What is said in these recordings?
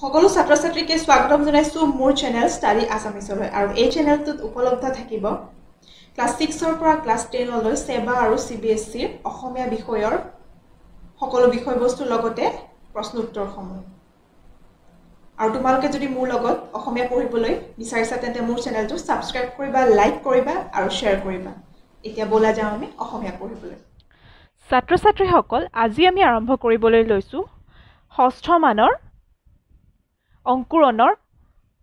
সকলো ছাত্ৰ ছাত্ৰীকে স্বাগতম জনাইছো মোৰ চেনেল ষ্টাডি আছামিছলৈ আৰু এই চেনেলটোত উপলব্ধ থাকিব ক্লাছ 6 পৰা ক্লাছ 10 লৈ সেবা আৰু CBSE অসমীয়া বিষয়ৰ সকলো বিষয়বস্তুৰ লগতে প্ৰশ্ন উত্তৰসমূহ আৰু তোমালোকে যদি মোৰ লগত অসমীয়া পঢ়িবলৈ বিচাৰিছা তেন্তে মোৰ চেনেলটো সাবস্ক্ৰাইব কৰিবা লাইক কৰিবা আৰু শ্বেয়াৰ কৰিবা এতিয়া বলা যাও আমি অসমীয়া পঢ়িবলৈ ছাত্ৰ ছাত্ৰীসকল আজি আমি আৰম্ভ কৰিবলৈ লৈছো ষষ্ঠ মানৰ অংকুৰণৰ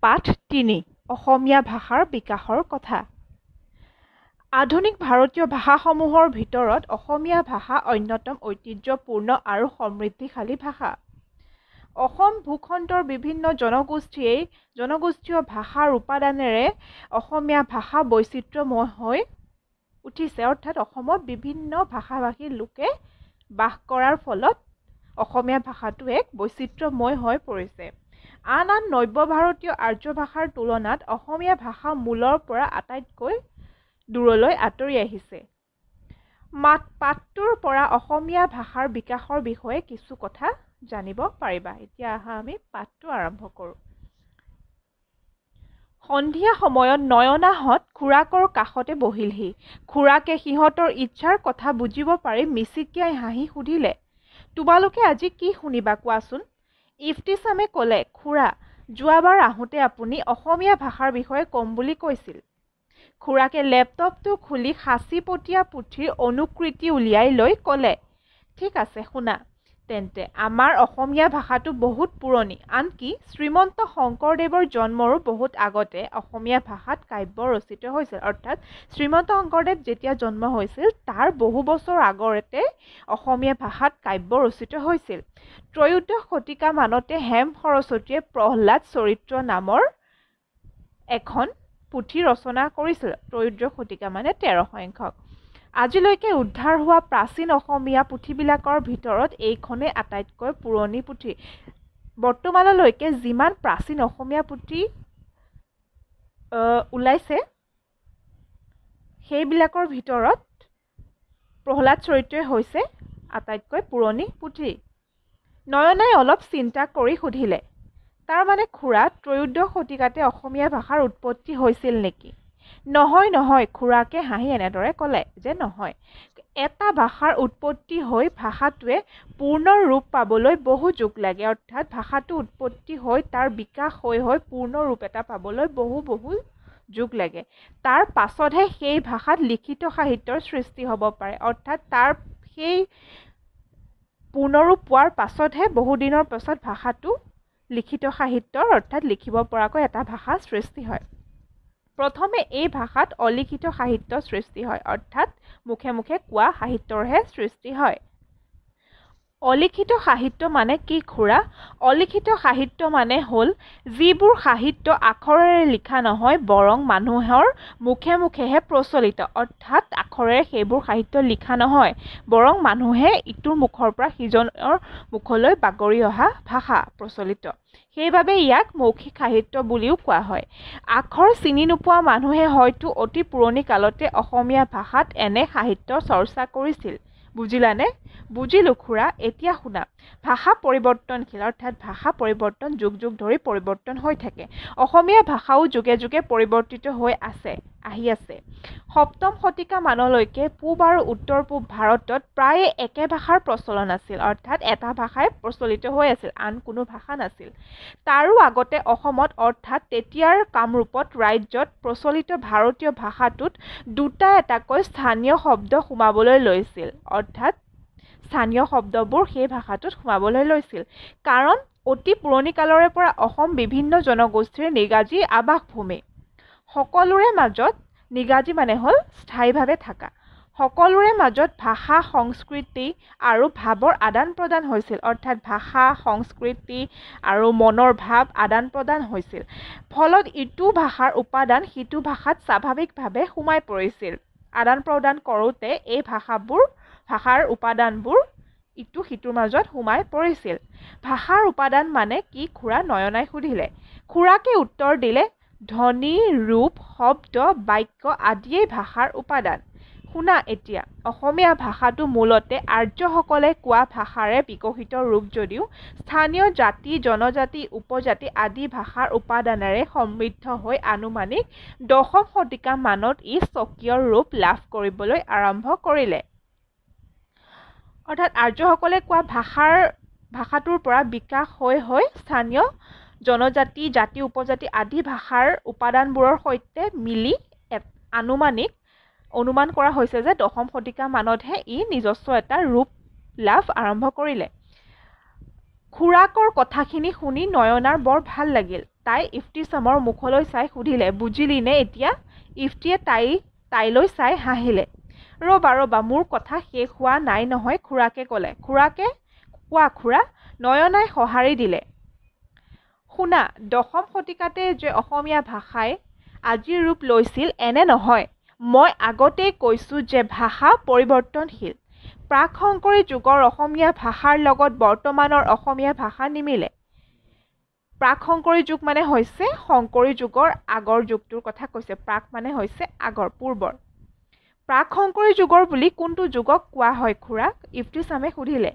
পাঠ 3 অসমীয়া ভাষাৰ বিকাশৰ কথা আধুনিক ভাৰতীয় ভাষাসমূহৰ ভিতৰত অসমীয়া ভাষা অন্যতম ঐতিহ্যপূৰ্ণ আৰু সমৃদ্ধিশালী ভাষা অসম ভূখণ্ডৰ বিভিন্ন জনগোষ্ঠীয় ভাষাৰ উপাদানেৰে অসমীয়া ভাষা বৈচিত্ৰ্যময় হৈ উঠিছে অৰ্থাৎ অসমত বিভিন্ন ভাষাভাষী লোকে বাস কৰাৰ ফলত অসমীয়া ভাষাটো এক বৈচিত্ৰ্যময় হৈ পৰিছে আন নব্য ভাৰতীয় আৰ্য ভাষাৰ তুলনাত অসমীয়া ভাষা মূলৰ পৰা আটাইতকৈ দূৰলৈ আঁতৰি আহিছে পাঠটোৰ পৰা অসমীয়া ভাষাৰ বিকাশৰ বিষয়ে কিছু কথা জানিব পাৰিবা এতিয়া আমি পাঠটো আৰম্ভ কৰোঁ সন্ধিয়া সময়ত নয়নাহঁত খুৰাকৰ কাষতে বহিলহি খুৰাকে সিহঁতৰ ইচ্ছাৰ কথা বুজিব পাৰি মিচিকিয়াই হাঁহি সুধিলে তোমালোকে আজি কি শুনিবা কোৱাচোন ইফতিছামে ক'লে খুৰা যোৱাবাৰ আহোঁতে আপুনি অসমীয়া ভাষাৰ বিষয়ে কম বুলি কৈছিল খুৰাকে লেপটপটো খুলি সাঁচিপতীয়া পুথিৰ অনুকৃতি উলিয়াই লৈ ক'লে ঠিক আছে শুনা তেন্তে আমাৰ অসমীয়া ভাষাটো বহুত পুৰণি আনকি শ্ৰীমন্ত শংকৰদেৱৰ জন্মৰো বহুত আগতে অসমীয়া ভাষাত কাব্য ৰচিত হৈছিল অৰ্থাৎ শ্ৰীমন্ত শংকৰদেৱ যেতিয়া জন্ম হৈছিল তাৰ বহু বছৰ আগতে অসমীয়া ভাষাত কাব্য ৰচিত হৈছিল ত্ৰয়োদশ শতিকা মানতে হেম সৰস্বতীয়ে প্ৰহ্লাদ চৰিত্ৰ নামৰ এখন পুথি ৰচনা কৰিছিল ত্ৰয়োদশ শতিকা মানে 13 সংখ্যক আজিলৈকে উদ্ধাৰ হোৱা প্ৰাচীন অসমীয়া পুথিবিলাকৰ ভিতৰত এইখনেই আটাইতকৈ পুৰণি পুথি বৰ্তমানলৈকে যিমান প্ৰাচীন অসমীয়া পুথি ওলাইছে সেইবিলাকৰ ভিতৰত প্ৰহ্লাদ চৰিত্ৰই হৈছে আটাইতকৈ পুৰণি পুথি নয়নাই অলপ চিন্তা কৰি সুধিলে তাৰ মানে খুৰা ত্ৰয়োদশ শতিকাতে অসমীয়া ভাষাৰ উৎপত্তি হৈছিল নেকি নহয় খুৰাকে হাঁহি এনেদৰে ক'লে যে নহয় এটা ভাষাৰ উৎপত্তি হৈ ভাষাটোৱে পূৰ্ণ ৰূপ পাবলৈ বহু যুগ লাগে অৰ্থাৎ ভাষাটো উৎপত্তি হৈ তাৰ বিকাশ হৈ পূৰ্ণ ৰূপ এটা পাবলৈ বহু যুগ লাগে তাৰ পাছতহে সেই ভাষাত লিখিত সাহিত্যৰ সৃষ্টি হ'ব পাৰে অৰ্থাৎ তাৰ সেই পূৰ্ণৰূপ পোৱাৰ পাছতহে বহু দিনৰ পাছত ভাষাটো লিখিত সাহিত্যৰ অৰ্থাৎ লিখিব পৰাকৈ এটা ভাষা সৃষ্টি হয় প্ৰথমে এই ভাষাত অলিখিত সাহিত্য সৃষ্টি হয় অৰ্থাৎ মুখে মুখে কোৱা সাহিত্যৰহে সৃষ্টি হয় অলিখিত সাহিত্য মানে কি খুৰা অলিখিত সাহিত্য মানে হ'ল যিবোৰ সাহিত্য আখৰেৰে লিখা নহয় বৰং মানুহৰ মুখে মুখেহে প্ৰচলিত অৰ্থাৎ আখৰেৰে সেইবোৰ সাহিত্য লিখা নহয় বৰং মানুহে ইটোৰ মুখৰ পৰা সিজনৰ মুখলৈ বাগৰি অহা ভাষা প্ৰচলিত সেইবাবে ইয়াক মৌখিক সাহিত্য বুলিও কোৱা হয় আখৰ চিনি নোপোৱা মানুহে হয়তো অতি পুৰণি কালতে অসমীয়া ভাষাত এনে সাহিত্য চৰ্চা কৰিছিল বুজিলানে বুজিলো খুৰা এতিয়া শুনা ভাষা পৰিৱৰ্তনশীল অৰ্থাৎ ভাষা পৰিৱৰ্তন যুগ ধৰি পৰিৱৰ্তন হৈ থাকে অসমীয়া ভাষাও যুগে যুগে পৰিৱৰ্তিত হৈ আহি আছে সপ্তম শতিকা মানলৈকে পূব আৰু উত্তৰ পূব ভাৰতত প্ৰায় একে ভাষাৰ প্ৰচলন আছিল অৰ্থাৎ এটা ভাষাই প্ৰচলিত হৈ আছিল আন কোনো ভাষা নাছিল তাৰো আগতে অসমত অৰ্থাৎ তেতিয়াৰ কামৰূপত ৰাজ্যত প্ৰচলিত ভাৰতীয় ভাষাটোত দুটা এটাকৈ স্থানীয় শব্দ সোমাবলৈ লৈছিল অৰ্থাৎ স্থানীয় শব্দবোৰ সেই ভাষাটোত সোমাবলৈ লৈছিল কাৰণ অতি পুৰণি কালৰে পৰা অসম বিভিন্ন জনগোষ্ঠীৰ নিগাজী আৱাসভূমি সকলোৰে মাজত নিগাজী মানে হ'ল স্থায়ীভাৱে থকা সকলোৰে মাজত ভাষা সংস্কৃতি আৰু ভাৱৰ আদান প্ৰদান হৈছিল অৰ্থাৎ ভাষা সংস্কৃতি আৰু মনৰ ভাৱ আদান প্ৰদান হৈছিল ফলত ইটো ভাষাৰ উপাদান সিটো ভাষাত স্বাভাৱিকভাৱে সোমাই পৰিছিল আদান প্ৰদান কৰোঁতে এই ভাষাৰ উপাদানবোৰ ইটো সিটোৰ মাজত সোমাই পৰিছিল ভাষাৰ উপাদান মানে কি খুৰা নয়নাই সুধিলে খুৰাকে উত্তৰ দিলে ধ্বনি ৰূপ শব্দ বাক্য আদিয়েই ভাষাৰ উপাদান শুনা এতিয়া অসমীয়া ভাষাটো মূলতে আৰ্যসকলে কোৱা ভাষাৰে বিকশিত ৰূপ যদিও স্থানীয় জাতি জনজাতি উপজাতি আদি ভাষাৰ উপাদানেৰে সমৃদ্ধ হৈ আনুমানিক 10ম শতিকা মানত ই স্বকীয় ৰূপ লাভ কৰিবলৈ আৰম্ভ কৰিলে অৰ্থাৎ আৰ্যসকলে কোৱা ভাষাটোৰ পৰা বিকাশ হৈ স্থানীয় জনজাতি জাতি উপজাতি আদি ভাষাৰ উপাদানবোৰৰ সৈতে মিলি আনুমানিক অনুমান কৰা হৈছে যে 10ম শতিকা মানতহে ই নিজস্ব এটা ৰূপ লাভ আৰম্ভ কৰিলে খুৰাকৰ কথাখিনি শুনি নয়নাৰ বৰ ভাল লাগিল তাই ইফতিছামৰ মুখলৈ চাই সুধিলে বুজিলি নে এতিয়া ইফতিয়ে তাইলৈ চাই হাঁহিলে ৰবা মোৰ কথা শেষ হোৱা নাই নহয় খুৰাকে ক'লে খুৰাকে কোৱা খুৰা নয়নাই সঁহাৰি দিলে শুনা 10ম শতিকাতে যে অসমীয়া ভাষাই আজিৰ ৰূপ লৈছিল এনে নহয় মই আগতেই কৈছোঁ যে ভাষা পৰিৱৰ্তনশীল প্ৰাক-শংকৰী যুগৰ অসমীয়া ভাষাৰ লগত বৰ্তমানৰ অসমীয়া ভাষা নিমিলে প্ৰাক-শংকৰী যুগ মানে হৈছে শংকৰী যুগৰ আগৰ যুগটোৰ কথা কৈছে প্ৰাক মানে হৈছে আগৰ পূৰ্বৰ প্ৰাক-শংকৰী যুগৰ বুলি কোনটো যুগক কোৱা হয় খুৰাক ইফতিছামে সুধিলে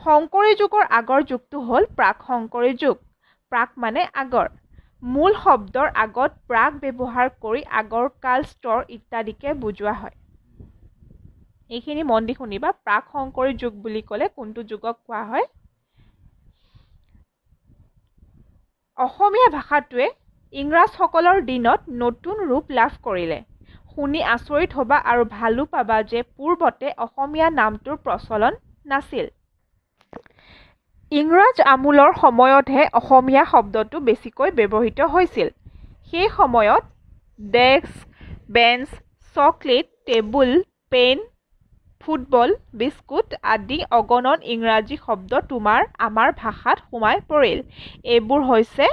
শংকৰী যুগৰ আগৰ যুগটো হ'ল প্ৰাক-শংকৰী যুগ প্ৰাক মানে আগৰ মূল শব্দৰ আগত প্ৰাক ব্যৱহাৰ কৰি আগৰ কাল স্তৰ ইত্যাদিকে বুজোৱা হয় এইখিনি মন দি শুনিবা প্ৰাক-শংকৰী যুগ বুলি ক'লে কোনটো যুগক কোৱা হয় অসমীয়া ভাষাটোৱে ইংৰাজসকলৰ দিনত নতুন ৰূপ লাভ কৰিলে শুনি আচৰিত হ'বা আৰু ভালো পাবা যে পূৰ্বতে অসমীয়া নামটোৰ প্ৰচলন নাছিল ইংৰাজ আমোলৰ সময়তহে অসমীয়া শব্দটো বেছিকৈ ব্যৱহৃত হৈছিল সেই সময়ত desk bench chocolate table pen football biscuit আদি অগণন ইংৰাজী শব্দ আমাৰ ভাষাত সোমাই পৰিল এইবোৰ হৈছে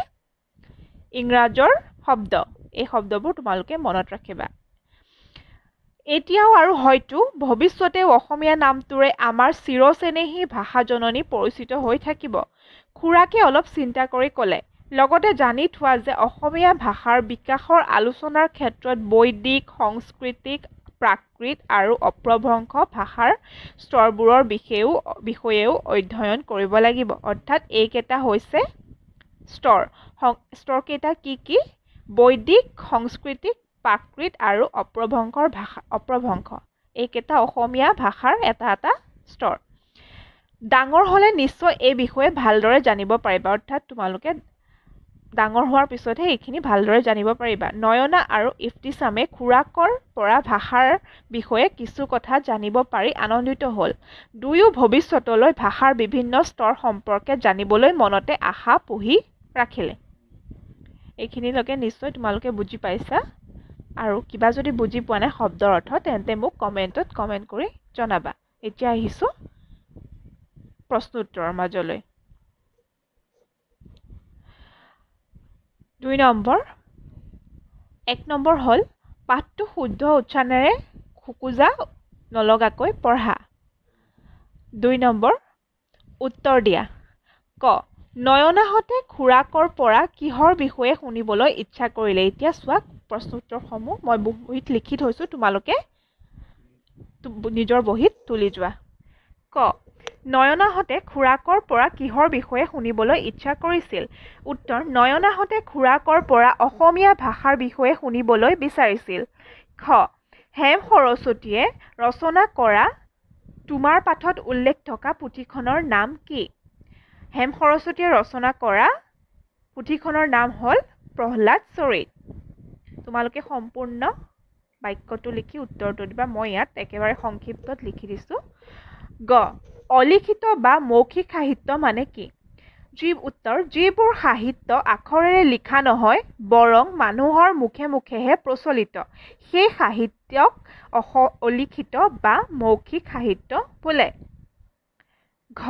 ইংৰাজৰ শব্দ এই শব্দবোৰ তোমালোকে মনত ৰাখিবা এতিয়াও আৰু হয়তো ভৱিষ্যতেও অসমীয়া নামটোৰে আমাৰ চিৰচেনেহী ভাষাজননী পৰিচিত হৈ থাকিব খুৰাকে অলপ চিন্তা কৰি ক'লে লগতে জানি থোৱা যে অসমীয়া ভাষাৰ বিকাশৰ আলোচনাৰ ক্ষেত্ৰত বৈদিক সাংস্কৃতিক প্ৰাকৃত আৰু অপ্ৰভ্ৰংশ ভাষাৰ স্তৰবোৰৰ বিষয়েও অধ্যয়ন কৰিব লাগিব অৰ্থাৎ এইকেইটা হৈছে স্তৰকেইটা কি বৈদিক সাংস্কৃতিক প্ৰাকৃত আৰু অপ্ৰভ্ৰংশ এইকেইটা অসমীয়া ভাষাৰ এটা স্তৰ ডাঙৰ হ'লে নিশ্চয় এই বিষয়ে ভালদৰে জানিব পাৰিবা অৰ্থাৎ তোমালোকে ডাঙৰ হোৱাৰ পিছতহে এইখিনি ভালদৰে জানিব পাৰিবা নয়না আৰু ইফতিছামে খুৰাকৰ পৰা ভাষাৰ বিষয়ে কিছু কথা জানিব পাৰি আনন্দিত হ'ল দুয়ো ভৱিষ্যতলৈ ভাষাৰ বিভিন্ন স্তৰ সম্পৰ্কে জানিবলৈ মনতে আশা পুহি ৰাখিলে এইখিনিলৈকে নিশ্চয় তোমালোকে বুজি পাইছা আৰু কিবা যদি বুজি পোৱা নাই শব্দৰ অৰ্থ তেন্তে মোক কমেণ্টত কমেণ্ট কৰি জনাবা এতিয়া আহিছোঁ প্ৰশ্ন উত্তৰৰ মাজলৈ 2 নম্বৰ 1 নম্বৰ হ'ল পাঠটো শুদ্ধ উচ্চাৰণেৰে খুকুজা নলগাকৈ পঢ়া 2 নম্বৰ উত্তৰ দিয়া ক নয়নাহঁতে খুৰাকৰ পৰা কিহৰ বিষয়ে শুনিবলৈ ইচ্ছা কৰিলে এতিয়া চোৱা প্ৰশ্ন উত্তৰসমূহ মই বহীত লিখি থৈছোঁ তোমালোকে নিজৰ বহীত তুলি যোৱা ক নয়নাহঁতে খুৰাকৰ পৰা কিহৰ বিষয়ে শুনিবলৈ ইচ্ছা কৰিছিল উত্তৰ নয়নাহঁতে খুৰাকৰ পৰা অসমীয়া ভাষাৰ বিষয়ে শুনিবলৈ বিচাৰিছিল খ হেম সৰস্বতীয়ে ৰচনা কৰা তোমাৰ পাঠত উল্লেখ থকা পুথিখনৰ নাম কি হেম সৰস্বতীয়ে ৰচনা কৰা পুথিখনৰ নাম হ'ল প্ৰহ্লাদ চৰিত তোমালোকে সম্পূৰ্ণ বাক্যটো লিখি উত্তৰটো দিবা মই ইয়াত একেবাৰে সংক্ষিপ্তত লিখি দিছোঁ গ অলিখিত বা মৌখিক সাহিত্য মানে কি উত্তৰ যিবোৰ সাহিত্য আখৰেৰে লিখা নহয় বৰং মানুহৰ মুখে মুখেহে প্ৰচলিত সেই সাহিত্যক অলিখিত বা মৌখিক সাহিত্য বোলে ঘ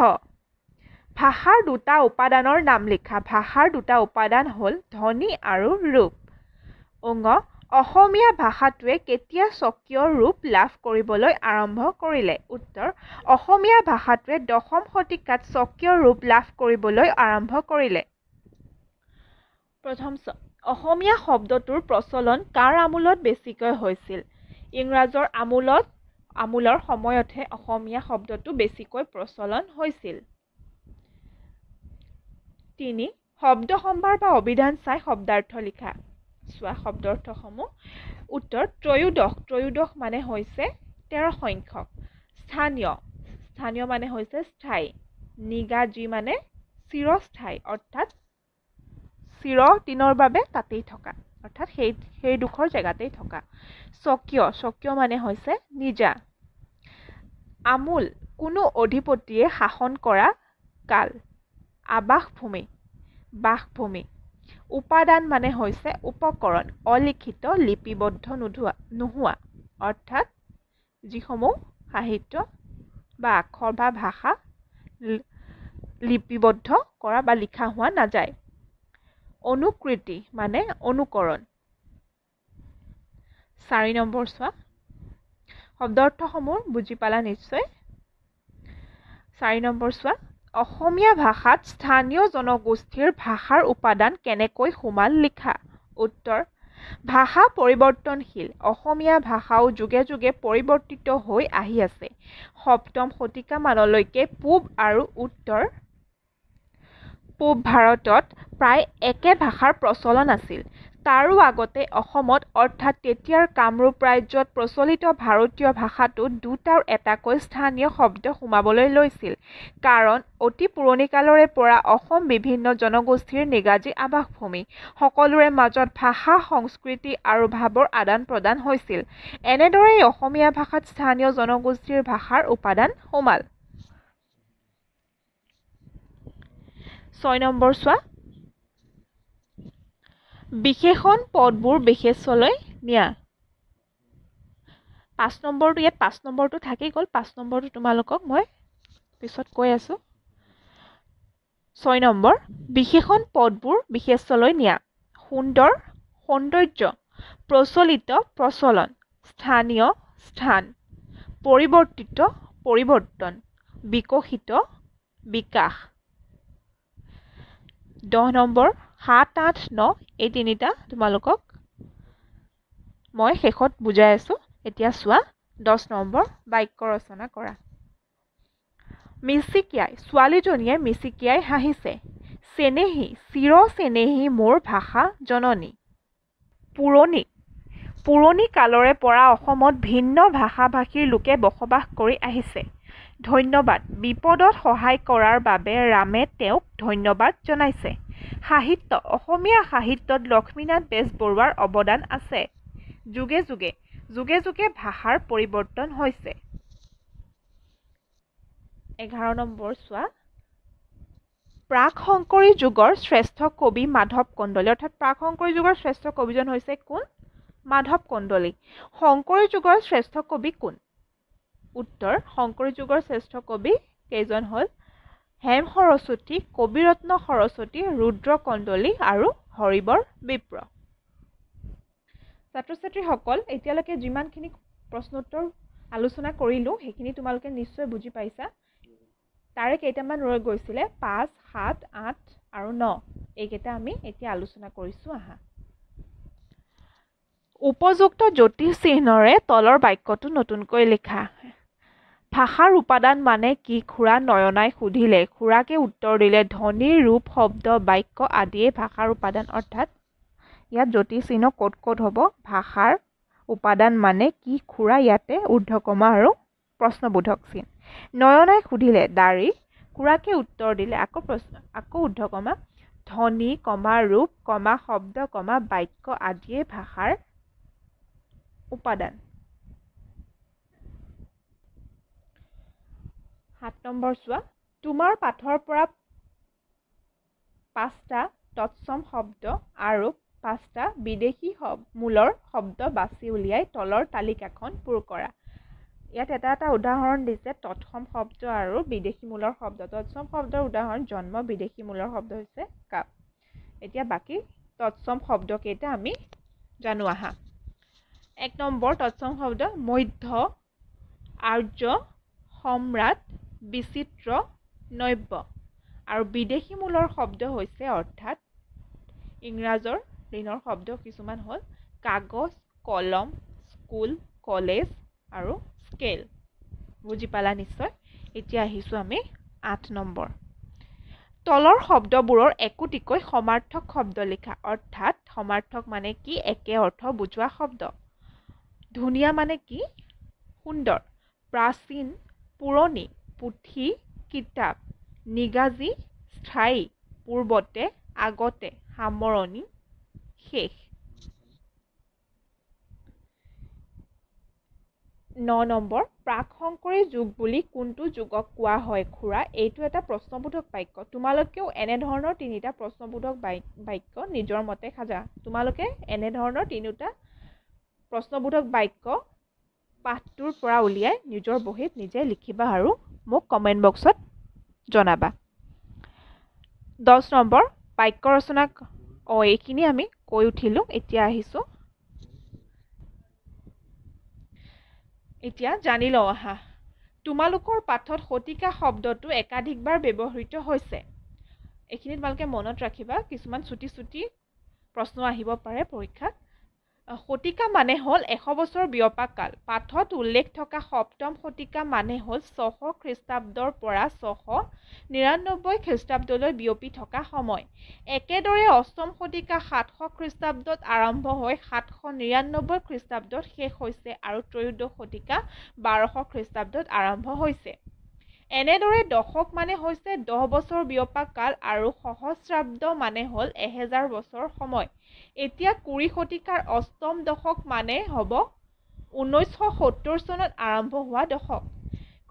ভাষাৰ দুটা উপাদানৰ নাম লিখা ভাষাৰ দুটা উপাদান হ'ল ধ্বনি আৰু ৰূপ অসমীয়া ভাষাটোৱে কেতিয়া স্বকীয় ৰূপ লাভ কৰিবলৈ আৰম্ভ কৰিলে উত্তৰ অসমীয়া ভাষাটোৱে 10ম শতিকাত স্বকীয় ৰূপ লাভ কৰিবলৈ আৰম্ভ কৰিলে প্ৰথম অসমীয়া শব্দটোৰ প্ৰচলন কাৰ আমোলত বেছিকৈ হৈছিল ইংৰাজৰ আমোলত আমূলৰ সময়তহে অসমীয়া শব্দটো বেছিকৈ প্ৰচলন হৈছিল। 3 শব্দ সম্ভাৰ বা অভিধান চাই শব্দাৰ্থ লিখা। চোৱা শব্দাৰ্থসমূহ। উত্তৰ ত্ৰয়োদশ মানে হৈছে 13 সংখ্যক। স্থানীয় মানে হৈছে স্থায়ী। নিগাজী মানে চিৰস্থায়ী অৰ্থাৎ চিৰদিনৰ বাবে তাতেই থকা অৰ্থাৎ সেই দুখৰ জেগাতেই থকা। স্বকীয় মানে হৈছে নিজা। আমূল কোনো অধিপতিয়ে শাসন কৰা কাল। বাসভূমি। উপাদান মানে হৈছে উপকৰণ অলিখিত লিপিবদ্ধ নোহোৱা অৰ্থাৎ যিসমূহ সাহিত্য বা আখৰ বা ভাষা লিপিবদ্ধ কৰা বা লিখা হোৱা নাযায়। অনুকৃতি মানে অনুকৰণ। 4 নম্বৰ চোৱা শব্দাৰ্থসমূহ বুজি পালা নিশ্চয়। 4 নম্বৰ চোৱা অসমীয়া ভাষাত স্থানীয় জনগোষ্ঠীৰ ভাষাৰ উপাদান কেনেকৈ সোমাল লিখা। উত্তৰ ভাষা পৰিৱৰ্তনশীল। অসমীয়া ভাষাও যুগে যুগে পৰিৱৰ্তিত হৈ আহি আছে। 7ম শতিকা মানলৈকে পূব আৰু উত্তৰ পূব ভাৰতত প্ৰায় একে ভাষাৰ প্ৰচলন আছিল। তাৰো আগতে অসমত অৰ্থাৎ তেতিয়াৰ কামৰূপ ৰাজ্যত প্ৰচলিত ভাৰতীয় ভাষাটোত দুটাৰ এটাকৈ স্থানীয় শব্দ সোমাবলৈ লৈছিল। কাৰণ অতি পুৰণি কালৰে পৰা অসম বিভিন্ন জনগোষ্ঠীৰ নিগাজী আৱাসভূমি। সকলোৰে মাজত ভাষা সংস্কৃতি আৰু ভাৱৰ আদান প্ৰদান হৈছিল। এনেদৰেই অসমীয়া ভাষাত স্থানীয় জনগোষ্ঠীৰ ভাষাৰ উপাদান সোমাল। 6 নম্বৰ চোৱা বিশেষণ পদবোৰ বিশেষ্যলৈ নিয়া। 5 নম্বৰটো ইয়াত 5 নম্বৰটো থাকি গ'ল। 5 নম্বৰটো তোমালোকক মই পিছত কৈ আছো। 6 নম্বৰ বিশেষণ পদবোৰ বিশেষ্যলৈ নিয়া। সুন্দৰ সৌন্দৰ্য। প্ৰচলিত প্ৰচলন। স্থানীয় স্থান। পৰিৱৰ্তিত পৰিৱৰ্তন। বিকশিত বিকাশ। 10 নম্বৰ 7, 8, 9 এই তিনিটা তোমালোকক মই শেষত বুজাই আছো। এতিয়া চোৱা 10 নম্বৰ বাক্য ৰচনা কৰা। ছোৱালীজনীয়ে মিচিকিয়াই হাঁহিছে। চেনেহী চিৰ চেনেহী মোৰ ভাষা জননী। পুৰণি কালৰে পৰা অসমত ভিন্ন ভাষা-ভাষীৰ লোকে বসবাস কৰি আহিছে। ধন্যবাদ বিপদত সহায় কৰাৰ বাবে ৰামে তেওঁক ধন্যবাদ জনাইছে। সাহিত্য অসমীয়া সাহিত্যত লক্ষ্মীনাথ বেজবৰুৱাৰ অৱদান আছে। যুগে যুগে ভাষাৰ পৰিৱৰ্তন হৈছে। 11 নম্বৰ চোৱা প্ৰাক-শংকৰী যুগৰ শ্ৰেষ্ঠ কবি মাধৱ কন্দলী অৰ্থাৎ প্ৰাক-শংকৰী যুগৰ শ্ৰেষ্ঠ কবিজন হৈছে কোন? মাধৱ কন্দলী। শংকৰী যুগৰ শ্ৰেষ্ঠ কবি কোন? উত্তৰ শংকৰী যুগৰ শ্ৰেষ্ঠ কবি কেইজন হ'ল হেম সৰস্বতী, কবিৰত্ন সৰস্বতী, ৰুদ্ৰ কন্দলী আৰু হৰিবৰ বিপ্ৰ। ছাত্ৰ-ছাত্ৰীসকল এতিয়ালৈকে যিমানখিনি প্ৰশ্নোত্তৰ আলোচনা কৰিলোঁ সেইখিনি তোমালোকে নিশ্চয় বুজি পাইছা। তাৰে কেইটামান ৰৈ গৈছিলে 5, 7, 8 আৰু 9 এইকেইটা আমি এতিয়া আলোচনা কৰিছোঁ। আহা উপযুক্ত জ্যোতিষ চিহ্নৰে তলৰ বাক্যটো নতুনকৈ লিখা। ভাষাৰ উপাদান মানে কি খুৰা নয়নাই সুধিলে। খুৰাকে উত্তৰ দিলে ধ্বনি ৰূপ শব্দ বাক্য আদিয়ে ভাষাৰ উপাদান। অৰ্থাৎ ইয়াত জ্যোতিষ চিহ্ন ক'ত হ'ব? ভাষাৰ উপাদান মানে কি খুৰা ইয়াতে ঊৰ্ধ্বকমা আৰু প্ৰশ্নবোধক চিন। নয়নাই সুধিলে দাড়ি। খুৰাকে উত্তৰ দিলে আকৌ ঊৰ্ধ্বকমা ধ্বনি কমা ৰূপ কমা শব্দ কমা বাক্য আদিয়ে ভাষাৰ উপাদান। 7 নম্বৰ চোৱা তোমাৰ পাঠৰ পৰা 5টা তৎসম শব্দ আৰু 5টা বিদেশী মূলৰ শব্দ বাছি উলিয়াই তলৰ তালিকাখন পূৰ কৰা। ইয়াত এটা উদাহৰণ দিছে তৎসম শব্দ আৰু বিদেশী মূলৰ শব্দ। তৎসম শব্দৰ উদাহৰণ জন্ম, বিদেশী মূলৰ শব্দ হৈছে কাপ। এতিয়া বাকী তৎসম শব্দ কেইটা আমি জানো আহা। 1 নম্বৰ তৎসম শব্দ মধ্য, আৰ্য, সম্ৰাট, বিচিত্ৰ, নব্য। আৰু বিদেশী মূলৰ শব্দ হৈছে অৰ্থাৎ ইংৰাজৰ দিনৰ শব্দ কিছুমান হ'ল কাগজ, কলম, স্কুল, কলেজ আৰু স্কেল বুজি পালা নিশ্চয় এতিয়া আহিছোঁ আমি 8 নম্বৰ তলৰ শব্দবোৰৰ একোটিকৈ সমাৰ্থক শব্দ লিখা অৰ্থাৎ সমাৰ্থক মানে কি একে অৰ্থ বুজোৱা শব্দ ধুনীয়া মানে কি সুন্দৰ প্ৰাচীন পুৰণি পুথি কিতাপ নিগাজী স্থায়ী পূৰ্বতে আগতে সামৰণি শেষ 9 নম্বৰ প্ৰাক শংকৰী যুগ বুলি কোনটো যুগক কোৱা হয় খুৰা এইটো এটা প্ৰশ্নবোধক বাক্য তোমালোকেও এনে ধৰণৰ তিনিটা প্ৰশ্নবোধক বাক্য নিজৰ মতে সাজা তোমালোকে এনে ধৰণৰ তিনিটা প্ৰশ্নবোধক বাক্য পাঠটোৰ পৰা উলিয়াই নিজৰ বহীত নিজে লিখিবা আৰু মোক কমেন্ট বক্সত জনাবা 10 নম্বৰ বাক্য ৰচনা এইখিনি আমি কৈ উঠিলো এতিয়া আহিছো এতিয়া জানি লওঁ আহা তোমালোকৰ পাঠত শতিকা শব্দটো একাধিকবাৰ ব্যৱহৃত হৈছে এইখিনি তোমালোকে মনত ৰাখিবা কিছুমান ছুটি ছুটি প্ৰশ্ন আহিব পাৰে পৰীক্ষাত শতিকা মানে হ'ল 100 বছৰ বিয়পা কাল পাঠত উল্লেখ থকা সপ্তম শতিকা মানে হ'ল 600 খ্ৰীষ্টাব্দৰ পৰা 699 খ্ৰীষ্টাব্দলৈ বিয়পি থকা সময় একেদৰে অষ্টম শতিকা 700 খ্ৰীষ্টাব্দত আৰম্ভ হৈ 799 খ্ৰীষ্টাব্দত শেষ হৈছে আৰু ত্ৰয়োদশ শতিকা 1200 খ্ৰীষ্টাব্দত আৰম্ভ হৈছে এনেদৰে দশক মানে হৈছে 10 বছৰ বিয়পা কাল আৰু সহস্ৰাব্দ মানে হ'ল 1000 বছৰ সময় এতিয়া 20 শতিকাৰ অষ্টম দশক মানে হ'ব 1970 চনত আৰম্ভ হোৱা দশক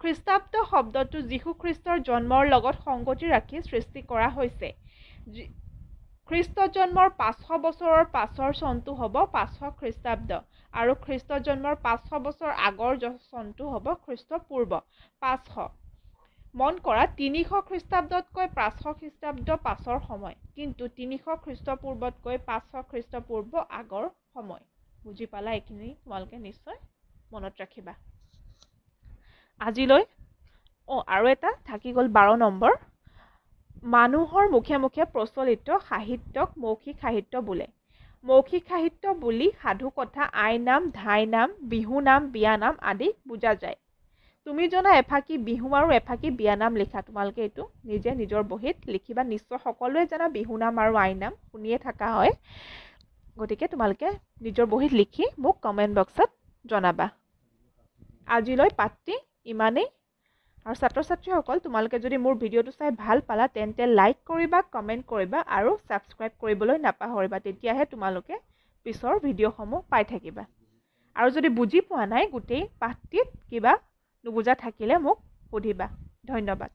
খ্ৰীষ্টাব্দ শব্দটো যীশু খ্ৰীষ্টৰ জন্মৰ লগত সংগতি ৰাখি সৃষ্টি কৰা হৈছে খ্ৰীষ্ট জন্মৰ 500 বছৰৰ পাছৰ চনটো হ'ব 500 খ্ৰীষ্টাব্দ আৰু খ্ৰীষ্ট জন্মৰ 500 বছৰ আগৰ চনটো হ'ব খ্ৰীষ্টপূৰ্ব 500 মন কৰা 300 খ্ৰীষ্টাব্দতকৈ 500 খ্ৰীষ্টাব্দ পাছৰ সময় কিন্তু 300 খ্ৰীষ্টপূৰ্বতকৈ 500 খ্ৰীষ্টপূৰ্ব আগৰ সময় বুজি পালা এইখিনি তোমালোকে নিশ্চয় মনত ৰাখিবা আজিলৈ আৰু এটা থাকি গ'ল 12 নম্বৰ মানুহৰ মুখে মুখে প্ৰচলিত সাহিত্যক মৌখিক সাহিত্য বোলে মৌখিক সাহিত্য বুলি সাধু কথা আই নাম ধাই নাম বিহু নাম বিয়া নাম আদি বুজা যায় তুমি জনা এফাকি বিহু আৰু এফাকি বিয়া নাম লিখা তোমালোকে এইটো নিজে নিজৰ বহীত লিখিবা নিশ্চয় সকলোৱে জানা বিহু নাম আৰু আই নাম শুনিয়ে থকা হয় গতিকে তোমালোকে নিজৰ বহীত লিখি মোক কমেন্ট বক্সত জনাবা আজিলৈ পাঠটি ইমানেই আৰু ছাত্ৰ ছাত্ৰীসকল তোমালোকে যদি মোৰ ভিডিঅ'টো চাই ভাল পালা তেন্তে লাইক কৰিবা কমেন্ট কৰিবা আৰু সাবস্ক্ৰাইব কৰিবলৈ নাপাহৰিবা তেতিয়াহে তোমালোকে পিছৰ ভিডিঅ'সমূহ পাই থাকিবা আৰু যদি বুজি পোৱা নাই গোটেই পাঠটিত কিবা নুবুজা থাকিলে মোক সুধিবা ধন্যবাদ